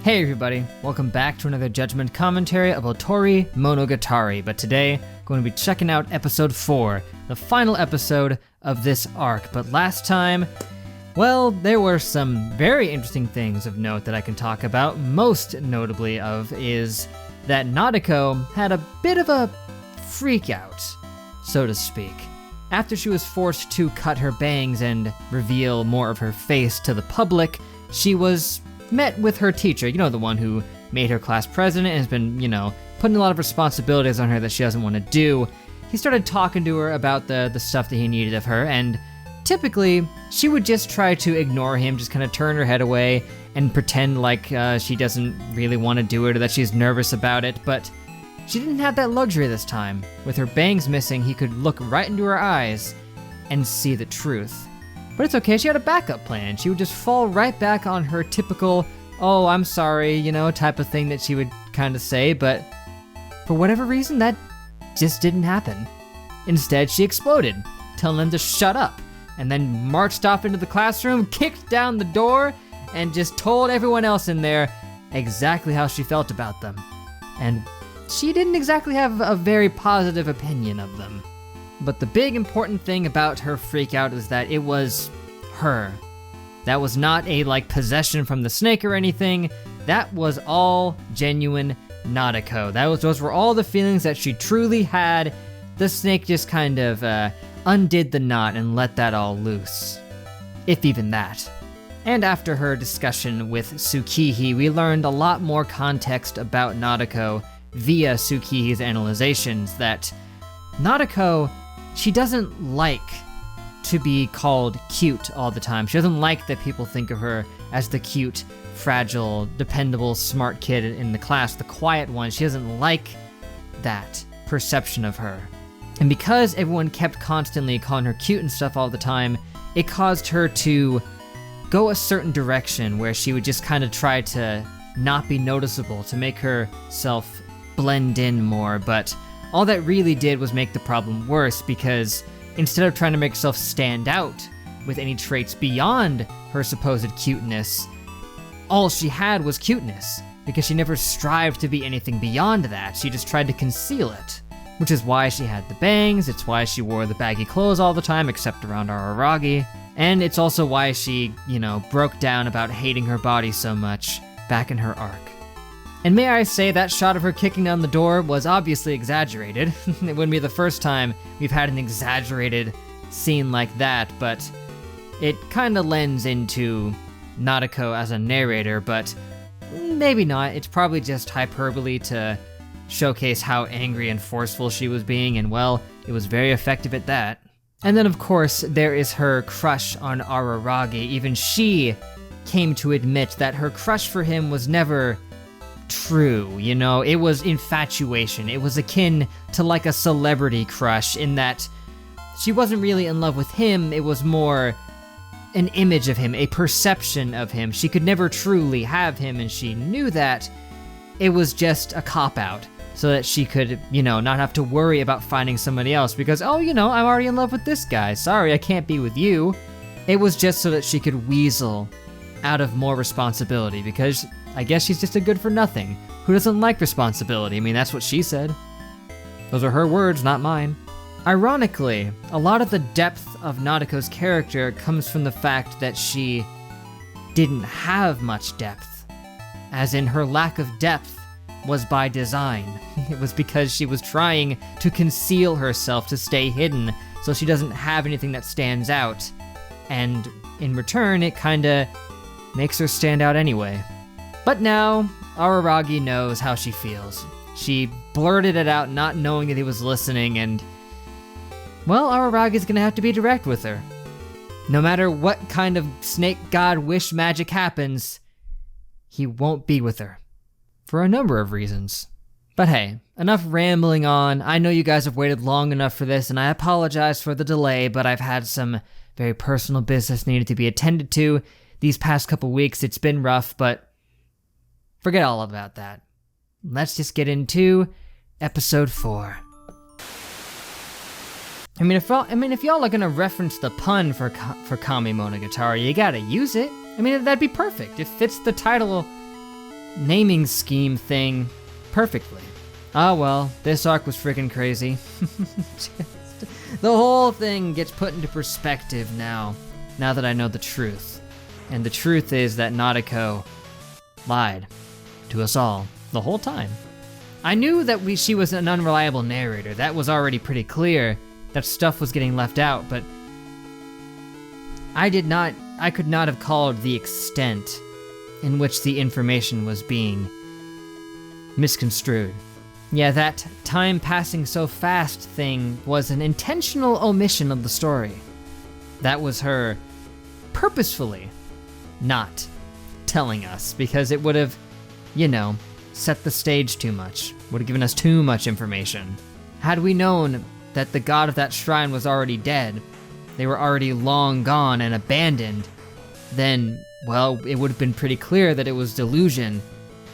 Hey everybody, welcome back to another Judgment commentary of Otorimonogatari, but today I'm going to be checking out episode 4, the final episode of this arc. But last time, well, there were some very interesting things of note that I can talk about. Most notably of is that Nadeko had a bit of a freak out, so to speak. After she was forced to cut her bangs and reveal more of her face to the public, she was met with her teacher, the one who made her class president and has been, putting a lot of responsibilities on her that she doesn't want to do. He started talking to her about the stuff that he needed of her, and typically, she would just try to ignore him, just kind of turn her head away and pretend like she doesn't really want to do it or that she's nervous about it, but she didn't have that luxury this time. With her bangs missing, he could look right into her eyes and see the truth. But it's okay, she had a backup plan. She would just fall right back on her typical, oh, I'm sorry, type of thing that she would kind of say, but for whatever reason, that just didn't happen. Instead, she exploded, telling them to shut up, and then marched off into the classroom, kicked down the door, and just told everyone else in there exactly how she felt about them. And she didn't exactly have a very positive opinion of them. But the big important thing about her freakout is that it was her. That was not a possession from the snake or anything. That was all genuine Nadeko. Those were all the feelings that she truly had. The snake just kind of undid the knot and let that all loose. If even that. And after her discussion with Tsukihi, we learned a lot more context about Nadeko via Tsukihi's analyzations that Nadeko, she doesn't like to be called cute all the time. She doesn't like that people think of her as the cute, fragile, dependable, smart kid in the class, the quiet one. She doesn't like that perception of her. And because everyone kept constantly calling her cute and stuff all the time, it caused her to go a certain direction where she would just kind of try to not be noticeable, to make herself blend in more, but all that really did was make the problem worse, because instead of trying to make herself stand out with any traits beyond her supposed cuteness, all she had was cuteness, because she never strived to be anything beyond that. She just tried to conceal it, which is why she had the bangs, it's why she wore the baggy clothes all the time, except around Araragi, and it's also why she, broke down about hating her body so much back in her arc. And may I say, that shot of her kicking down the door was obviously exaggerated. It wouldn't be the first time we've had an exaggerated scene like that, but it kind of lends into Nadeko as a narrator, but maybe not. It's probably just hyperbole to showcase how angry and forceful she was being, and well, it was very effective at that. And then of course, there is her crush on Araragi. Even she came to admit that her crush for him was never true, it was infatuation. It was akin to like a celebrity crush in that she wasn't really in love with him, it was more an image of him, a perception of him. She could never truly have him, and she knew that. It was just a cop-out, so that she could, not have to worry about finding somebody else because, I'm already in love with this guy, sorry, I can't be with you. It was just so that she could weasel out of more responsibility, because I guess she's just a good for nothing. Who doesn't like responsibility? I mean, that's what she said. Those are her words, not mine. Ironically, a lot of the depth of Nadeko's character comes from the fact that she didn't have much depth. As in, her lack of depth was by design. It was because she was trying to conceal herself to stay hidden, so she doesn't have anything that stands out. And in return, it kinda makes her stand out anyway. But now, Araragi knows how she feels. She blurted it out not knowing that he was listening, and well, Araragi's gonna have to be direct with her. No matter what kind of snake god wish magic happens, he won't be with her. For a number of reasons. But hey, enough rambling on. I know you guys have waited long enough for this, and I apologize for the delay, but I've had some very personal business needed to be attended to. These past couple weeks, it's been rough, but forget all about that. Let's just get into episode 4. If y'all are gonna reference the pun for Kamimonogatari, you gotta use it. That'd be perfect. It fits the title naming scheme thing perfectly. Ah well, this arc was freaking crazy. The whole thing gets put into perspective now that I know the truth. And the truth is that Nadeko lied to us all the whole time. I knew that she was an unreliable narrator. That was already pretty clear, that stuff was getting left out, but I could not have called the extent in which the information was being misconstrued. Yeah, that time passing so fast thing was an intentional omission of the story. That was her purposefully not telling us, because it would have, set the stage too much, would have given us too much information. Had we known that the god of that shrine was already dead, they were already long gone and abandoned, then, well, it would have been pretty clear that it was delusion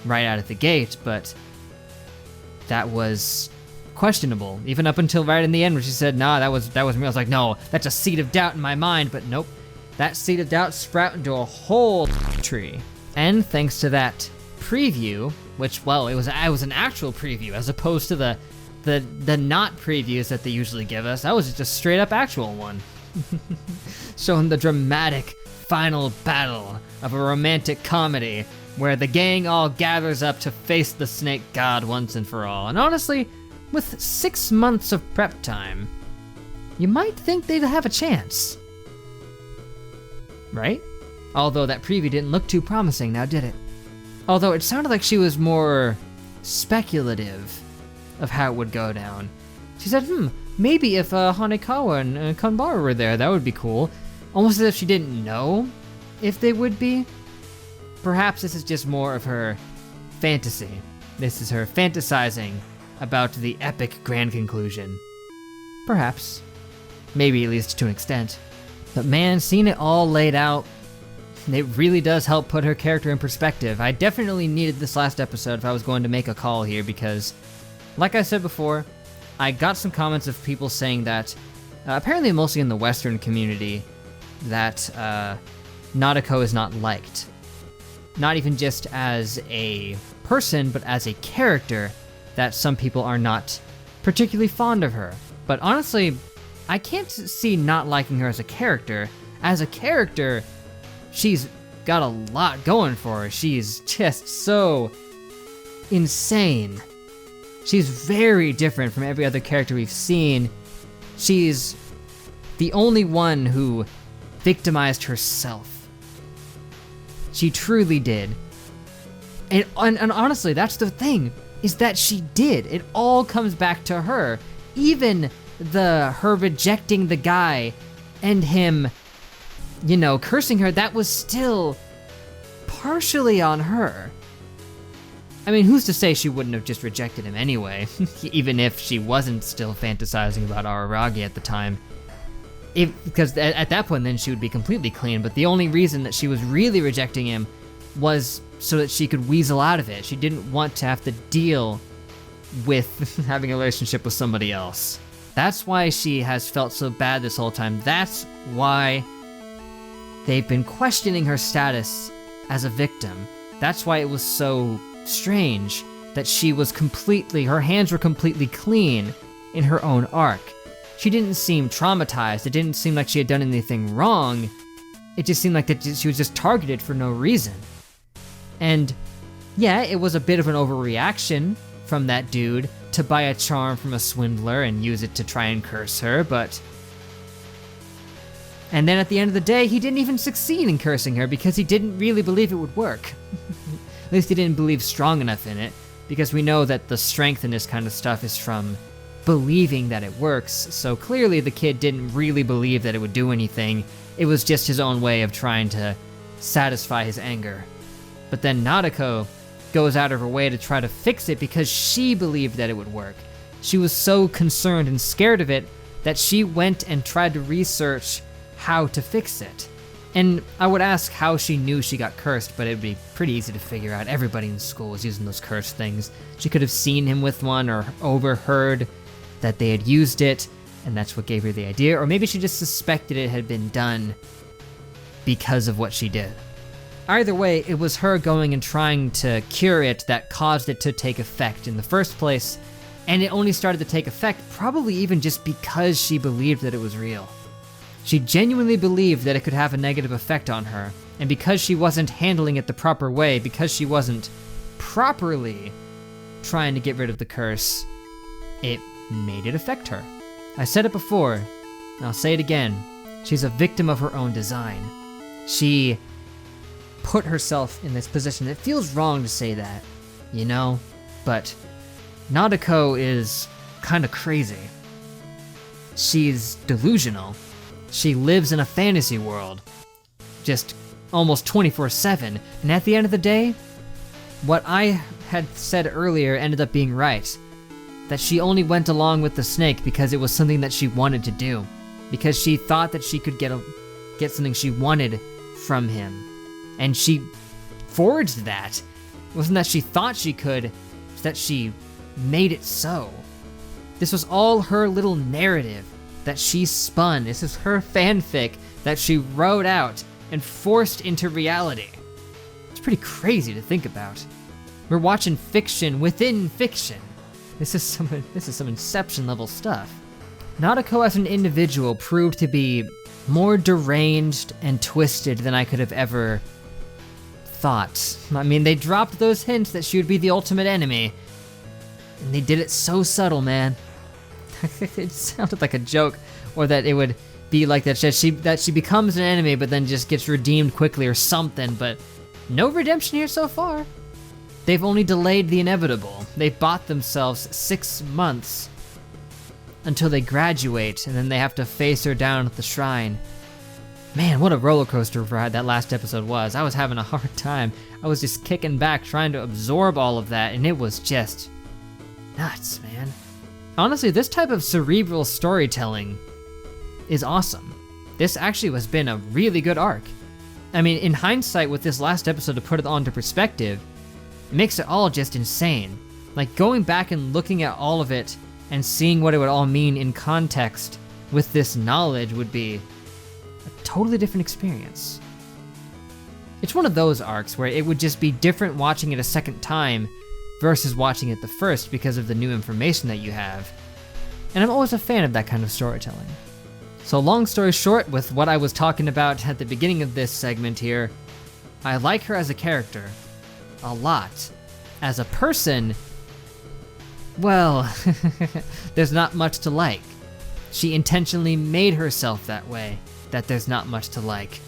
right out of the gate, but that was questionable, even up until right in the end when she said, nah, that was me. I was like, no, that's a seed of doubt in my mind, but nope. That seed of doubt sprouted into a whole tree. And thanks to that preview, which, well, it was an actual preview as opposed to the not previews that they usually give us. That was just a straight up actual one. Showing the dramatic final battle of a romantic comedy where the gang all gathers up to face the snake god once and for all. And honestly, with 6 months of prep time, you might think they'd have a chance. Right? Although that preview didn't look too promising, now did it? Although it sounded like she was more speculative of how it would go down. She said, maybe if Hanekawa and Kanbara were there, that would be cool. Almost as if she didn't know if they would be. Perhaps this is just more of her fantasy. This is her fantasizing about the epic grand conclusion. Perhaps. Maybe at least to an extent. But man, seeing it all laid out, it really does help put her character in perspective. I definitely needed this last episode if I was going to make a call here because, like I said before, I got some comments of people saying that, apparently mostly in the Western community, that Nadeko is not liked. Not even just as a person, but as a character, that some people are not particularly fond of her. But honestly, I can't see not liking her as a character. As a character, she's got a lot going for her. She's just so insane. She's very different from every other character we've seen. She's the only one who victimized herself. She truly did. And honestly, that's the thing, is that she did. It all comes back to her. Even her rejecting the guy and him, cursing her, that was still partially on her. I mean, who's to say she wouldn't have just rejected him anyway, even if she wasn't still fantasizing about Araragi at the time. Because at that point, then she would be completely clean, but the only reason that she was really rejecting him was so that she could weasel out of it. She didn't want to have to deal with having a relationship with somebody else. That's why she has felt so bad this whole time. That's why they've been questioning her status as a victim. That's why it was so strange that her hands were completely clean in her own arc. She didn't seem traumatized. It didn't seem like she had done anything wrong. It just seemed like that she was just targeted for no reason. And yeah, it was a bit of an overreaction from that dude to buy a charm from a swindler and use it to try and curse her, but... And then at the end of the day, he didn't even succeed in cursing her because he didn't really believe it would work. At least he didn't believe strong enough in it, because we know that the strength in this kind of stuff is from believing that it works, so clearly the kid didn't really believe that it would do anything. It was just his own way of trying to satisfy his anger. But then Nadeko goes out of her way to try to fix it because she believed that it would work. She was so concerned and scared of it that she went and tried to research how to fix it. And I would ask how she knew she got cursed, but it would be pretty easy to figure out. Everybody in school was using those curse things. She could have seen him with one or overheard that they had used it, and that's what gave her the idea. Or maybe she just suspected it had been done because of what she did. Either way, it was her going and trying to cure it that caused it to take effect in the first place, and it only started to take effect probably even just because she believed that it was real. She genuinely believed that it could have a negative effect on her, and because she wasn't handling it the proper way, because she wasn't properly trying to get rid of the curse, it made it affect her. I said it before, and I'll say it again. She's a victim of her own design. She put herself in this position. It feels wrong to say that, you know? But Nadeko is kind of crazy. She's delusional. She lives in a fantasy world, just almost 24/7. And at the end of the day, what I had said earlier ended up being right. That she only went along with the snake because it was something that she wanted to do. Because she thought that she could get something she wanted from him. And she forged that. It wasn't that she thought she could, it's that she made it so. This was all her little narrative that she spun. This is her fanfic that she wrote out and forced into reality. It's pretty crazy to think about. We're watching fiction within fiction. This is some Inception level stuff. Nadeko as an individual proved to be more deranged and twisted than I could have ever thought. I mean, they dropped those hints that she would be the ultimate enemy, and they did it so subtle, man. It sounded like a joke, or that it would be like that she becomes an enemy but then just gets redeemed quickly or something, but no redemption here so far. They've only delayed the inevitable. They've bought themselves 6 months until they graduate, and then they have to face her down at the shrine. Man, what a roller coaster ride that last episode was. I was having a hard time. I was just kicking back, trying to absorb all of that, and it was just nuts, man. Honestly, this type of cerebral storytelling is awesome. This actually has been a really good arc. I mean, in hindsight, with this last episode, to put it all into perspective, it makes it all just insane. Like, going back and looking at all of it and seeing what it would all mean in context with this knowledge would be a totally different experience. It's one of those arcs where it would just be different watching it a second time versus watching it the first because of the new information that you have. And I'm always a fan of that kind of storytelling. So long story short, with what I was talking about at the beginning of this segment here, I like her as a character a lot. As a person, well, there's not much to like. She intentionally made herself that way, that there's not much to like,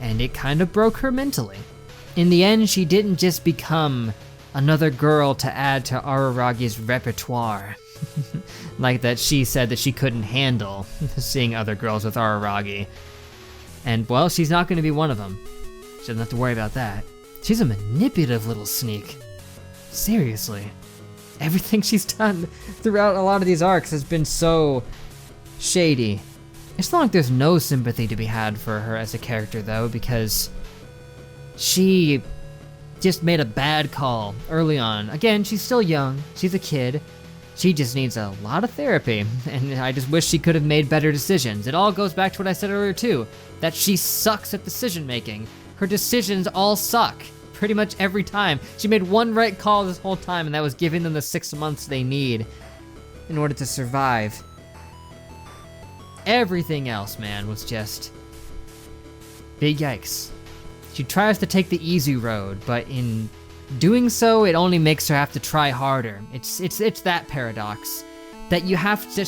and it kind of broke her mentally. In the end, she didn't just become another girl to add to Araragi's repertoire. Like that she said that she couldn't handle seeing other girls with Araragi. And well, she's not going to be one of them. She doesn't have to worry about that. She's a manipulative little sneak. Seriously. Everything she's done throughout a lot of these arcs has been so shady. It's not like there's no sympathy to be had for her as a character though, because she just made a bad call early on. Again, she's still young, she's a kid. She just needs a lot of therapy, and I just wish she could have made better decisions. It all goes back to what I said earlier too, that she sucks at decision making. Her decisions all suck, pretty much every time. She made one right call this whole time, and that was giving them the 6 months they need in order to survive. Everything else, man, was just big yikes. She tries to take the easy road, but in doing so, it only makes her have to try harder. It's that paradox that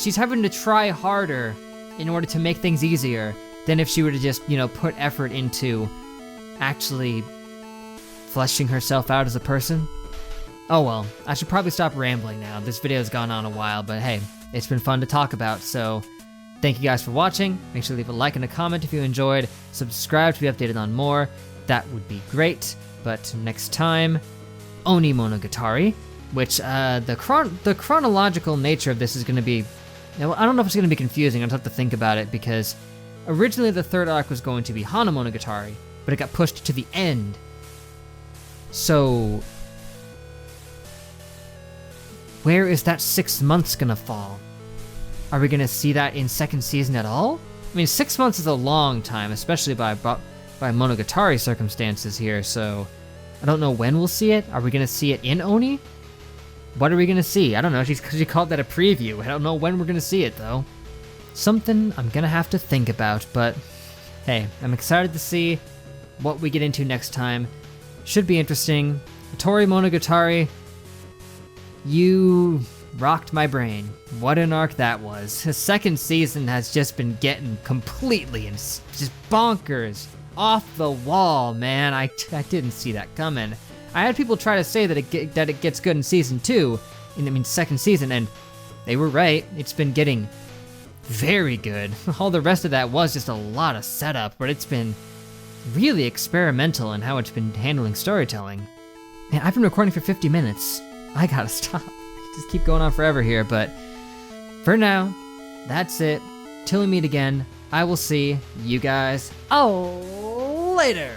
she's having to try harder in order to make things easier than if she were to just, put effort into actually fleshing herself out as a person. Oh well, I should probably stop rambling now. This video's gone on a while, but hey, it's been fun to talk about, so thank you guys for watching. Make sure to leave a like and a comment if you enjoyed. Subscribe to be updated on more. That would be great. But next time, Otorimonogatari, which the chronological nature of this is going to be, I don't know if it's going to be confusing. I'll have to think about it, because originally the third arc was going to be Hanamonogatari, but it got pushed to the end. So where is that 6 months going to fall? Are we going to see that in second season at all? I mean, 6 months is a long time, especially by by Monogatari circumstances here, so I don't know when we'll see it. Are we gonna see it in Oni? What are we gonna see? I don't know, she called that a preview. I don't know when we're gonna see it though. Something I'm gonna have to think about, but hey, I'm excited to see what we get into next time. Should be interesting. Otorimonogatari, you rocked my brain. What an arc that was. The second season has just been getting completely and just bonkers, off the wall, man. I didn't see that coming. I had people try to say that it gets good in season 2, second season, and they were right. It's been getting very good. All the rest of that was just a lot of setup, but it's been really experimental in how it's been handling storytelling. Man, I've been recording for 50 minutes. I gotta stop. I just keep going on forever here, but for now, that's it. Till we meet again, I will see you guys later.